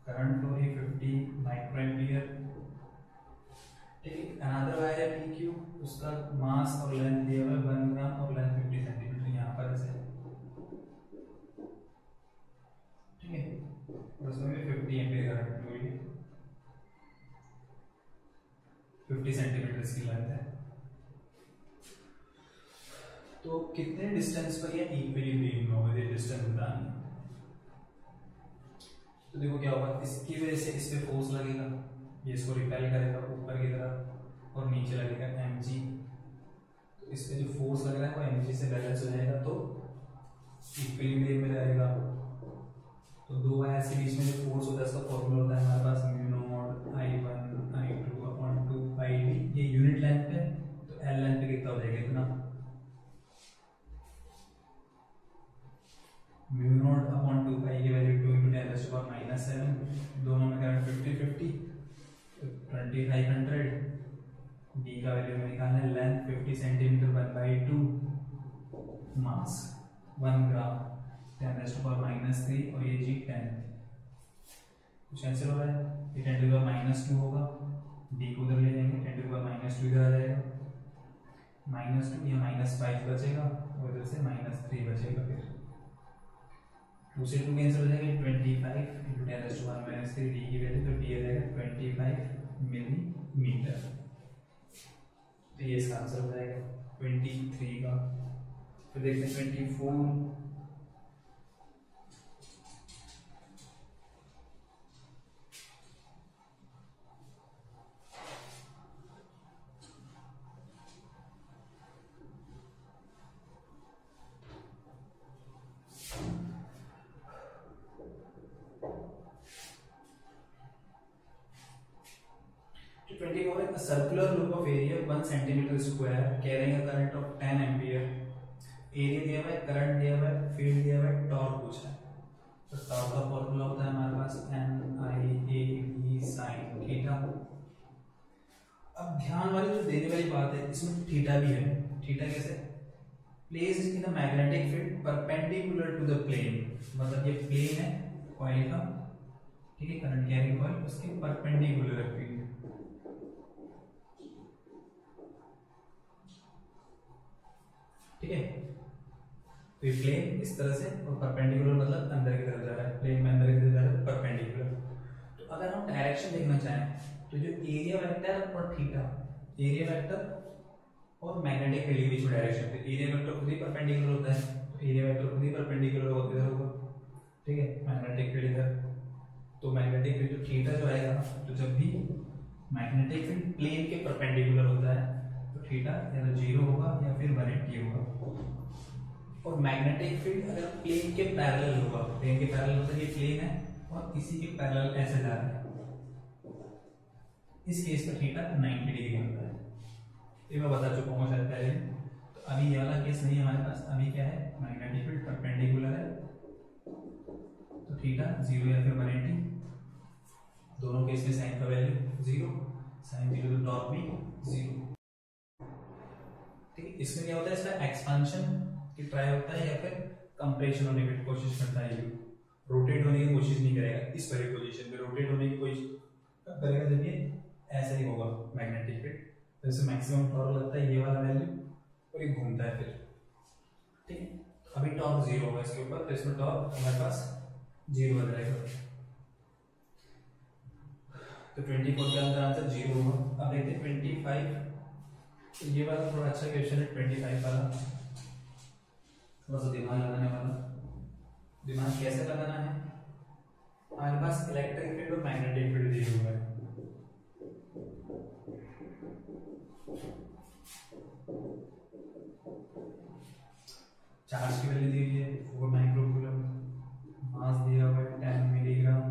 करंट फ्लो है 50 माइक्रो एम्पियर, ठीक है। अनदर वायर है PQ, उसका मास और लेंथ दिया हुआ है 1 ग्राम और लेंथ 50 सेंटीमीटर, यहाँ पर ऐसे, ठीक है, और उसमें 50 एम्पियर करंट फ्लो है, 50 सेंटीमीटर इसकी लेंथ है। तो कितने डिस्टेंस पर ये इक्विलिब्रियम में होगा, ये डिस्टेंस बतानी। तो देखो क्या होगा, इसकी वजह से इस पे फोर्स लगेगा, ये इसको रिपेल करेगा ऊपर की तरफ, और नीचे लगेगा mg, तो इस पे जो फोर्स लग रहा है वो mg से बैलेंस हो जाएगा, तो इक्विलिब्रियम में रहेगा। तो दो वायर्स के बीच में जो फोर्स होता है उसका फॉर्मूला होता है हमारे पास mu not I1 I2 upon 2 pi d, ये यूनिट लेंथ पे, तो l लेंथ पे कितना हो जाएगा इतना, म्यू नॉट अपॉन 2 पाई की वैल्यू 2 × 10⁻⁻⁷, दोनों में करंट 50-50, 2500, डी का वैल्यू में निकालना है, लेंथ 50 सेंटीमीटर 1/2, मास 1 ग्राम 10⁻⁻³ और ये जी 10, कुछ कैंसिल हो रहा है, ये 10⁻⁻² होगा, डी को उधर ले जाएंगे, 10⁻⁻² इधर आ जाएगा, -2 या -5 बचेगा, और इधर से -3 बचेगा, फिर 2 से 2 कैंसिल हो जाएगा, 25 × 10⁻⁻³ डी की वैल्यू, तो डी आ जाएगा 25 मिलीमीटर, तो ये इसका आंसर हो जाएगा 23 का। फिर देखते हैं 24, circular loop of area 1 centimetre square carrying a current of 10 ampere, area दिया हुआ है, करंट दिया हुआ है, फील्ड दिया हुआ है, टॉर्क पूछा है, तो टॉर्क का फॉर्मूला होता है हमारे पास NIAB sin थीटा। अब ध्यान वाली जो देने वाली बात है, इसमें थीटा भी है, थीटा कैसे, placed in a magnetic field perpendicular to the plane, मतलब ये प्लेन है कॉइल का, ठीक है, करंट कैरिंग कॉइल, उसके परपेंडिकुलर है फील्ड, ठीक है। तो ये प्लेन इस तरह से, और परपेंडिकुलर मतलब अंदर की तरफ जा रहा है, प्लेन में अंदर की तरफ जा रहा है, परपेंडिकुलर। तो अगर हम डायरेक्शन देखना चाहें तो जो एरिया वेक्टर और थीटा, एरिया वेक्टर और मैग्नेटिक फील्ड के बीच में डायरेक्शन, तो एरिया वेक्टर खुद ही परपेंडिकुलर होता है, तो एरिया वेक्टर खुद ही परपेंडिकुलर होता है, ठीक है, मैग्नेटिक फील्ड इधर, तो मैग्नेटिक फील्ड जो थीटा जो आएगा, तो जब भी मैग्नेटिक फील्ड प्लेन के परपेंडिकुलर होता है तो थीटा या तो 0 होगा या फिर 180 होगा, और मैग्नेटिक फील्ड अगर प्लेन के पैरेलल होगा, प्लेन के पैरेलल मतलब ये प्लेन है और इसी के पैरेलल ऐसे जा रहा है, इस केस में थीटा 90 डिग्री होता है, ये मैं बता चुका हूँ शायद पहले। तो अभी ये वाला केस नहीं है हमारे पास, अभी क्या है, मैग्नेटिक फील्ड परपेंडिकुलर है, तो थीटा 0 या फिर 180, दोनों केस में साइन का वैल्यू 0, साइन 0 तो टॉर्क भी 0, ठीक है। इसमें क्या होता है, इसका एक्सपेंशन की ट्राई होता है या फिर कंप्रेशन होने की कोशिश करता है, ये रोटेट होने की कोशिश नहीं करेगा, इस वाली पोजीशन पे रोटेट होने की कोशिश करेगा जब ये ऐसे ही होगा मैग्नेटिक फील्ड, तो इससे मैक्सिमम टॉर्क लगता है ये वाला वैल्यू, और ये घूमता है फिर, ठीक है। अभी टॉर्क 0 होगा इसके ऊपर, तो इसमें टॉर्क हमारे पास 0 आ जाएगा। तो 24 के अंदर आंसर 0 होगा। अब देखते हैं 25, तो ये वाला थोड़ा अच्छा क्वेश्चन है 25 वाला, थोड़ा सा दिमाग लगाने वाला। दिमाग कैसे लगाना है, हमारे पास इलेक्ट्रिक फील्ड और मैग्नेटिक फील्ड दिए हुए हैं। चार्ज की वैल्यू दी हुई है 4 माइक्रोकूलम, मास दिया हुआ है 10 मिलीग्राम,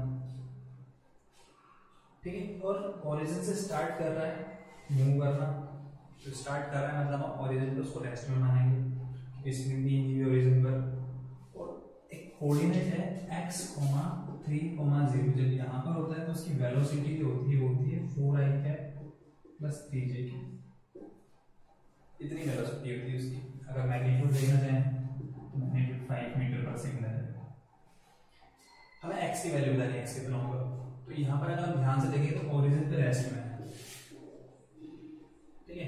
ठीक है। और ओरिजिन से स्टार्ट कर रहा है मूव करना, तो स्टार्ट कर रहा है मतलब हम ओरिजिन पे उसको रेस्ट में मानेंगे, इसमें भी ओरिजिन पर। और एक कोऑर्डिनेट है x, 3, 0, जब यहाँ पर होता है तो उसकी वेलोसिटी जो होती है 4i प्लस 3j, इतनी वेलोसिटी होती है उसकी। अगर मैग्नीट्यूड देखना चाहें तो मैग्नीट्यूड 5 मीटर पर सेकंड है। हमें x की वैल्यू बतानी है, x कितना होगा। तो यहाँ पर अगर हम ध्यान से देखें तो ओरिजिन पे रेस्ट में है, ठीक है।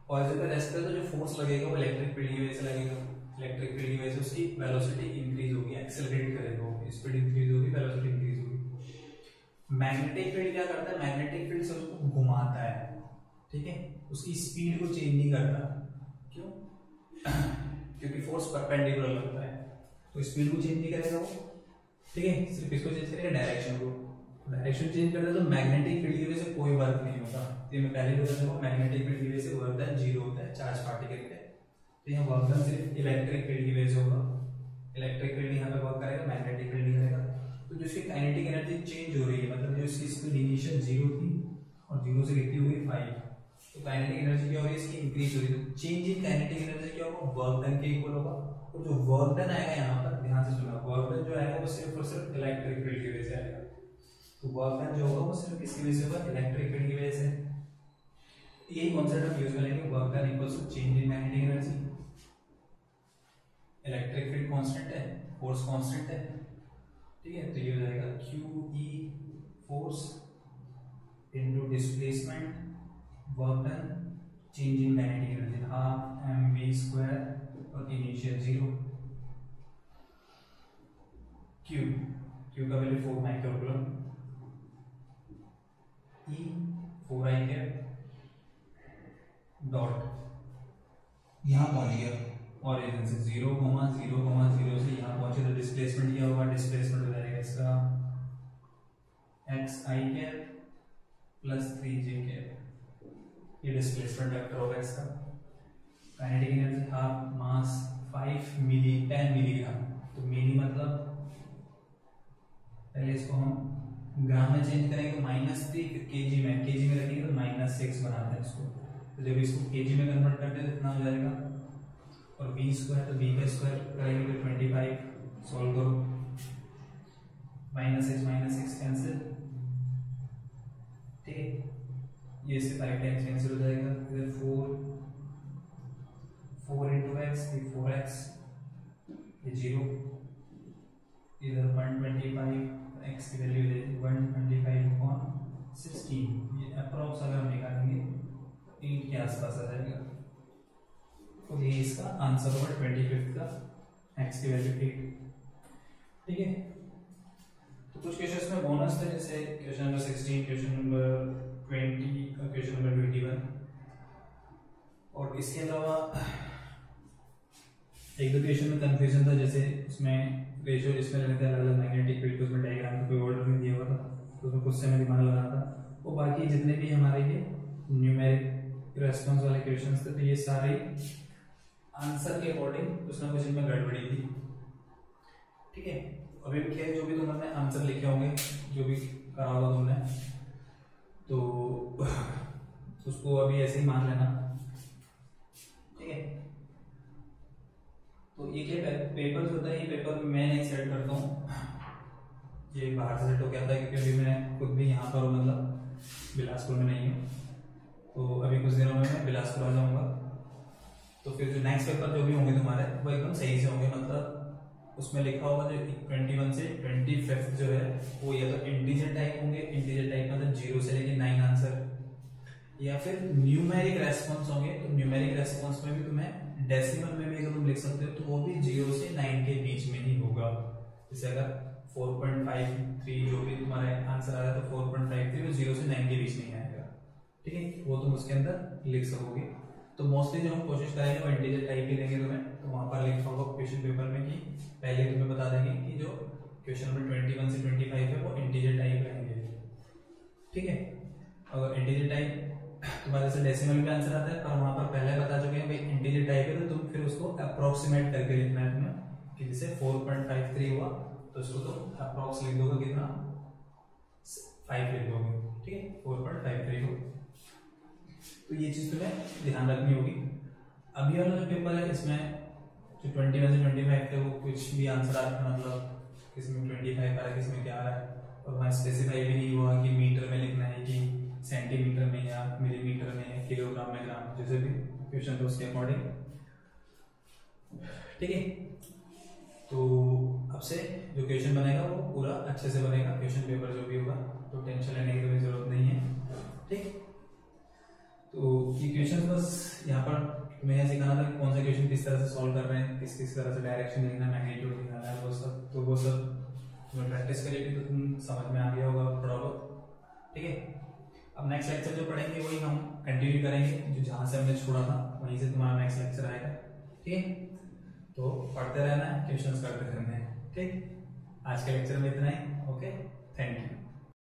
ओरिजिन पे रेस्ट पे तो जो फोर्स लगेगा वो इलेक्ट्रिक फील्ड की वजह से लगेगा। इलेक्ट्रिक फील्ड की वजह से उसकी वेलोसिटी इंक्रीज होगी, एक्सेलरेट करेगा, स्पीड इंक्रीज होगी, वेलोसिटी इंक्रीज होगी। मैग्नेटिक फील्ड क्या करता है, मैग्नेटिक फील्ड से उसको घुमाता है, ठीक है, उसकी स्पीड को चेंज नहीं करता। क्यों? क्योंकि फोर्स परपेंडिकुलर लगता है, तो स्पीड को चेंज नहीं करेगा वो, ठीक है, सिर्फ इसको चेंज करेगा, डायरेक्शन को। डायरेक्शन चेंज करता है तो मैग्नेटिक फील्ड की वजह से कोई वर्क नहीं होता। तो मैं पहले बता दूं, मैग्नेटिक फील्ड की वजह से वर्क डन 0 होता है चार्ज पार्टिकल पे। तो यहाँ वर्क डन सिर्फ इलेक्ट्रिक फील्ड की वजह से होगा। इलेक्ट्रिक फील्ड यहाँ पे वर्क करेगा, मैग्नेटिक फील्ड नहीं करेगा। तो जो इसकी काइनेटिक एनर्जी चेंज हो रही है, मतलब जो इसकी स्पीड इनिशियल 0 थी और 0 से कितनी हो गई 5, तो काइनेटिक एनर्जी क्या हो रही है इसकी, इंक्रीज हो रही है। चेंज इन काइनेटिक एनर्जी क्या होगा, वर्क डन के इक्वल होगा। और जो वर्क डन आएगा यहाँ पर ध्यान से सुनना, वर्क डन जो आएगा वो सिर्फ और सिर्फ इलेक्ट्रिक फील्ड की वजह से आएगा। तो वर्क डन जो होगा वो सिर्फ किसकी वजह से होगा, इलेक्ट्रिक फील्ड की वजह से। यही कॉन्सेप्ट हम यूज करेंगे, work done equals to change in kinetic energy. Electric field constant है, फोर्स कांस्टेंट है, ठीक है। तो ये हो जाएगा QE force into displacement work done change in kinetic energy, half mv² और इनिशियल 0। Q का value 4 microcoulomb, E 4i cap dot यहाँ पहुंच गया ओरिजिन से 0, 0, 0 से यहाँ पहुंचे। तो डिस्प्लेसमेंट क्या होगा, डिस्प्लेसमेंट हो जाएगा इसका xi cap plus 3j cap, ये डिस्प्लेसमेंट वेक्टर होगा इसका। काइनेटिक एनर्जी हाफ मास 10 मिलीग्राम। तो मिली मतलब पहले इसको हम ग्राम में चेंज करेंगे तो -3, फिर केजी में रखेंगे तो -6 बनाते हैं इसको। तो जब इसको केजी में कन्वर्ट करते हैं तो इतना हो जाएगा, और v² तो v का स्क्वायर करेंगे तो 25, सॉल्व करो, -6 कैंसिल, ठीक है। ये इससे 5 टाइम्स कैंसिल हो जाएगा, इधर 4 into x, ये 4x, ये 0, इधर 125, x की वैल्यू है 125/16, ये अप्रॉक्स अगर हम निकालेंगे 8 के आसपास आ जाएगा। तो ये इसका आंसर होगा 25 का, x की वैल्यू 8, ठीक है। तो कुछ क्वेश्चंस में बोनस थे, जैसे क्वेश्चन नंबर 16, क्वेश्चन नंबर 20 और क्वेश्चन नंबर 21। और इसके अलावा एक दो क्वेश्चन में कंफ्यूजन था, जैसे उसमें रेशियो जिसमें रहता है अलग मैग्नेटिक फील्ड, उसमें डायग्राम में कोई ऑर्डर नहीं दिया हुआ था, तो उसमें कुछ से मैं दिमाग लगाना था। वो बाकी जितने भी हमारे ये न्यूमेरिक रेस्पॉन्स वाले क्वेश्चंस थे, तो ये सारे आंसर के अकॉर्डिंग कुछ ना कुछ इनमें गड़बड़ी थी, ठीक है। अभी भी खैर जो भी तुमने आंसर लिखे होंगे, जो भी करा होगा तुमने, तो उसको अभी ऐसे ही मान लेना, ठीक है। तो ये क्या पेपर होता है, ये पेपर मैं नहीं सेट करता हूँ, ये बाहर से सेट हो गया था, क्योंकि अभी मैं खुद भी यहाँ पर मतलब बिलासपुर में नहीं हूँ। तो अभी कुछ दिनों में मैं बिलासपुर आ जाऊँगा, तो फिर जो नेक्स्ट पेपर जो भी होंगे तुम्हारे वो एकदम सही से होंगे। मतलब उसमें लिखा होगा जो 21 से 25 जो है वो या तो इंटीजर टाइप होंगे, इंटीजर टाइप मतलब 0 से लेके 9 आंसर, या फिर न्यूमेरिक रेस्पॉन्स होंगे। तो न्यूमेरिक रेस्पॉन्स में भी तुम्हें डेसिमल में भी अगर तुम लिख सकते हो तो वो भी 0 से 9 के बीच में ही होगा। जैसे अगर 4.53 जो भी तुम्हारा आंसर आ रहा है, तो 4.53 वो 0 से 9 के बीच नहीं आएगा, ठीक है, वो तुम उसके अंदर लिख सकोगे। तो मोस्टली जो हम कोशिश करेंगे वो इंटीजर टाइप ही देंगे तुम्हें, तो वहां पर लिखा होगा क्वेश्चन पेपर में कि पहले तुम्हें बता देंगे कि जो क्वेश्चन नंबर 21 से 25 है वो इंटीजर टाइप रहेंगे, ठीक है। अगर इंटीजर टाइप तुम्हारे से डेसिमल में आंसर आता है, पर वहां पर पहले बता चुके हैं भाई इंटीजर टाइप है, तो तुम फिर उसको अप्रोक्सीमेट करके लिखना है तुम्हें, कि जैसे 4.53 हुआ तो उसको तुम अप्रोक्स लिख दोगे कितना, 5 लिख दोगे, ठीक है, 4.53 हो। तो ये चीज तुम्हें ध्यान रखनी होगी। अभी वाला जो पेपर है इसमें जो 21 से 25 थे वो कुछ भी आंसर आता है, मतलब किसमें 25 आ रहा है, किसमें क्या आ रहा है, और वहाँ स्पेसिफाई भी नहीं हुआ कि मीटर में लिखना है कि सेंटीमीटर में या मिलीमीटर में, किलोग्राम में, ग्राम, जैसे भी क्वेश्चन तो उसके अकॉर्डिंग, ठीक है। तो अब से जो क्वेश्चन बनेगा वो पूरा अच्छे से बनेगा, क्वेश्चन पेपर जो भी होगा, तो टेंशन लेने की जरूरत नहीं है, ठीक। तो ये क्वेश्चन बस यहाँ पर तुम्हें यह सिखाना था कि कौन सा क्वेश्चन किस तरह से सॉल्व कर रहे हैं, किस किस तरह से डायरेक्शन लिखना, मैग्नीट्यूड निकालना है, वो सब, तो वो सब तुम्हें प्रैक्टिस करेगी तो तुम समझ में आ गया होगा थोड़ा बहुत, ठीक है। अब नेक्स्ट लेक्चर जो पढ़ेंगे वही हम कंटिन्यू करेंगे, जो जहाँ से हमने छोड़ा था वहीं से तुम्हारा नेक्स्ट लेक्चर आएगा, ठीक है। तो पढ़ते रहना है, क्वेश्चंस करते रहना है, ठीक। आज के लेक्चर में इतना ही, ओके, थैंक यू।